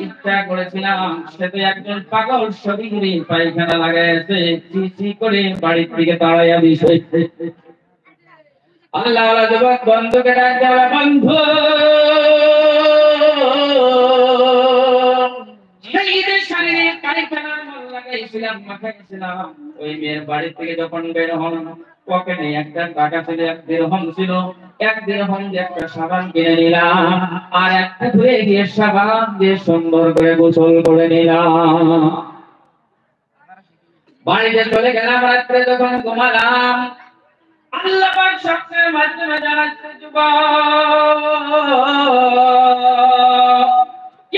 ইচ্ছা করেছিলাম, সে তো একজন পাগল শরীরে পায়খানা লাগাইছে, চি করে বাড়ির দিকে তাড়াইয়া দিছে। আল্লাহ আল্লাহ যুবক বন্ধুকে ডাক দেওয়া, বন্ধু সেই যে শারীরিক পায়খানার মল লাগাইছিলাম, মাখাইছিলাম, ওই মেয়ের বাড়ি থেকে যখন বের হন, পকেটে একটা টাকা ছিল, 1 দিরহাম ছিল। 1 দিরহাম দিয়ে একটা সাবান কিনে নিলাম, আর একটা ধুয়ে দিয়ে সাবান দিয়ে সুন্দর করে গোসল করে নিলাম। বাড়িতে চলে গেলাম, রাত্রে যখন ঘুমালাম, আল্লাহ পাক স্বপ্নের মাধ্যমে জানাচ্ছে, যুবক,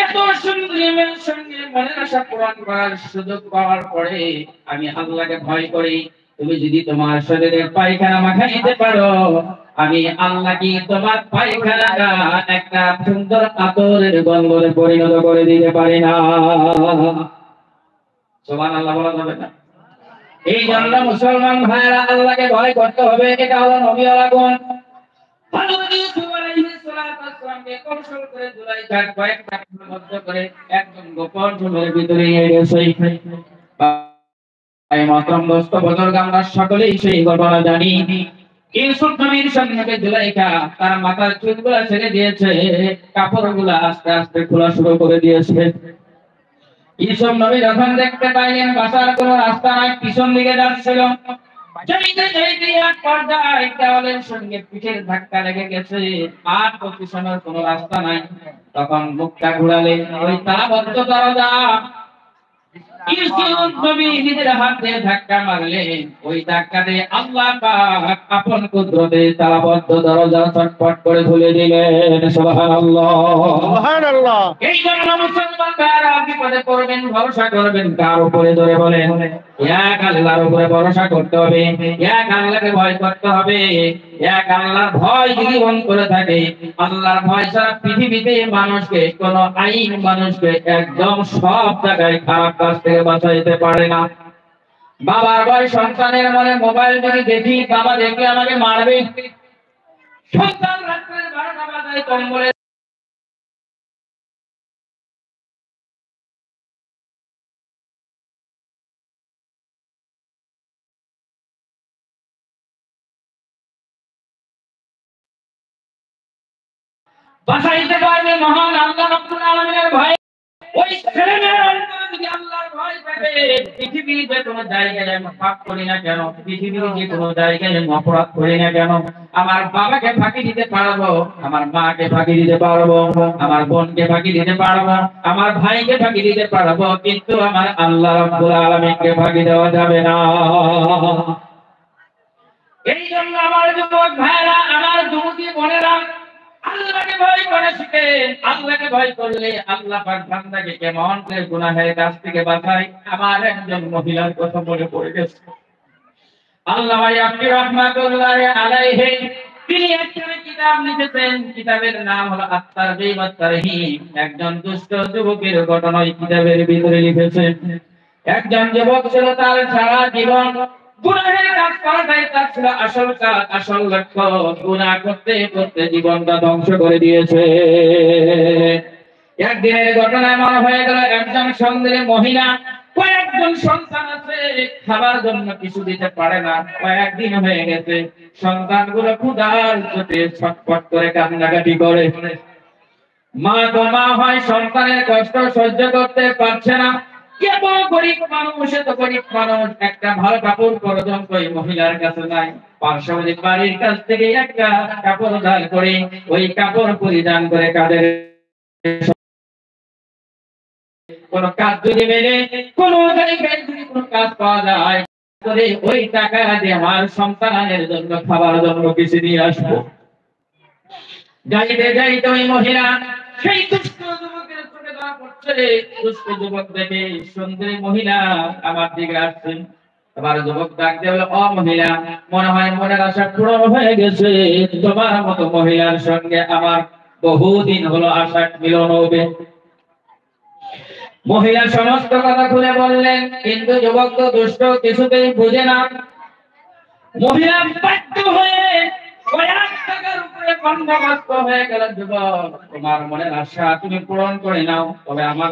এত সুন্দরী মেয়ের সঙ্গে মনের আশা পূরণ করার সুযোগ পাওয়ার পরে আমি আল্লাহকে ভয় করি। তুমি যদি তোমার শরীরে পায়খানা মাখাইতে পারো, আমি আল্লাহ কি তোমার পায়খানাটা একটা সুন্দর আতরের গন্ধে পরিণত করে দিতে পারি না? সুবহানাল্লাহ বলা যাবে না? এই জন্য মুসলমান ভাইরা আল্লাহকে ভয় করতে হবে। এটা হলো নবীওয়ালা গুণ। হযরত ইউসুফ আলাইহিস সালাতু ওয়াস সালামকে কৌশল করে জুলাইখার কয়েকটা মধ্য করে একদম গোপন রুমের ভিতরে নিয়ে গেছে। এই মাতরম দোস্ত বুজুর্গ, আমরা সকলেই সেই ঘটনা জানি। ইউসুফ নবীর সঙ্গে জুলাইখা তার মাথার চুলগুলা ছেড়ে দিয়েছে, কাপড়গুলা আস্তে আস্তে খোলা শুরু করে দিয়েছে। ইউসুফ নবী যখন দেখতে পাইলেন বাসার কোনো রাস্তা নাই, পিছন দিকে যাচ্ছিল, যাইতে যাইতে এক পর্যায়ে দেওয়ালের সঙ্গে পিঠের ধাক্কা লেগে গেছে, আর তো পিছনের কোনো রাস্তা নাই। তখন মুখটা ঘুরালেন, ওই তালাবদ্ধ দরজা ইউসুফ নবী নিজের হাতে ধাক্কা মারলেন। ওই ধাক্কাতে আল্লাহ পাক আপন কুদরতে তালাবদ্ধ দরজা চটপট করে খুলে দিলেন। সুবহানাল্লাহ, সুবহানাল্লাহ। এই জন্য মুসলমান ভাইরা বিপদে পড়বেন, ভরসা করবেন কার উপরে? ধরে বলেন, এক আল্লাহর উপরে ভরসা করতে হবে, এক আল্লাহকে ভয় করতে হবে। এক আল্লাহর ভয় যদি মন করে থাকে, আল্লাহর ভয় ছাড়া পৃথিবীতে মানুষকে কোন আইন মানুষকে একদম সব জায়গায় খারাপ কাজ থেকে বাঁচাইতে পারে না। বাবার ভয় সন্তানের মনে, মোবাইল যদি দেখি, বাবা দেখলে আমাকে মারবে। সন্তান রাত্রে 12টা বাজায় কম্বলে বাঁচাইতে পারবে মহান আল্লাহ রাব্বুল আলামিনের ভয়। ওই ছেলেমেয়ের অন্তরে যদি আল্লাহর ভয় থাকে, পৃথিবীর যে কোনো জায়গায় আমি পাপ করি না কেন, পৃথিবীর যে কোনো জায়গায় আমি অপরাধ করি না কেন, আমার বাবাকে ফাঁকি দিতে পারবো, আমার মাকে ফাঁকি দিতে পারবো, আমার বোনকে ফাঁকি দিতে পারবো, আমার ভাইকে ফাঁকি দিতে পারবো, কিন্তু আমার আল্লাহ রাব্বুল আলামিনকে ফাঁকি দেওয়া যাবে না। এই জন্য আমার যুবক ভাইরা, আমার যুবতী বোনেরা, আল্লাহকে ভয় করে শিখেন। আল্লাহকে ভয় করলে আল্লাহ পাক বান্দাকে কেমন করে গুনাহের কাছ থেকে বাঁচায়। আমার একজন মহিলার কথা মনে পড়ে গেছে। আল্লামা ইয়াকুব রাহমাতুল্লাহি আলাইহি, তিনি একটা কিতাব লিখেছেন, কিতাবের নাম হলো আত-তারগীব ওয়াত তারহীব। একজন দুষ্ট যুবকের ঘটনা এই কিতাবের ভিতরে লিখেছেন। একজন যুবক ছিল, তার সারা জীবন গুনাহের কাজ করাটাই তার ছিল আসল কাজ, আসল লক্ষ্য। গুনাহ করতে করতে জীবনটা ধ্বংস করে দিয়েছে। একদিনের ঘটনা এমন হয়ে গেল, একজন সুন্দরী মহিলা, কয়েকজন সন্তান আছে, খাবার জন্য কিছু দিতে পারে না। কয়েকদিন হয়ে গেছে, সন্তানগুলো ক্ষুধার চোটে ছটফট করে কান্নাকাটি করে। মা তো মা হয়, সন্তানের কষ্ট সহ্য করতে পারছে না। এত গরিব মানুষ, এত গরিব মানুষ, একটা ভালো কাপড় পর্যন্ত এই মহিলার কাছে নাই। পার্শ্ববর্তী বাড়ির কাছ থেকে একটা কাপড় ধার করে ওই কাপড় পরিধান করে কাঁধে কোন কাজ যদি মেলে, কোন জায়গায় যদি কোন কাজ পাওয়া যায়, করে ওই টাকা দিয়ে আমার সন্তানের জন্য খাবার জন্য কিছু নিয়ে আসবো। যাইতে যাইতে ওই মহিলা সেই দুষ্ট যুবকের চোখে ধরা পড়ছে। দুষ্ট যুবক দেখে সুন্দরী মহিলা আমার দিকে আসছেন। আবার যুবক ডাক দিয়ে বলে, ও মহিলা, মনে হয় মনের আশা পূরণ হয়ে গেছে। তোমার মতো মহিলার সঙ্গে আমার বহুদিন হলো আশা মিলন হবে। মহিলা সমস্ত কথা খুলে বললেন, কিন্তু যুবক তো দুষ্ট, কিছুতেই বুঝে না। মহিলা বাধ্য হয়ে কয়েক টাকার উপরে বন্ধবস্ত হয়ে গেল। যুবক, তোমার মনের আশা তুমি পূরণ করে নাও, তবে আমার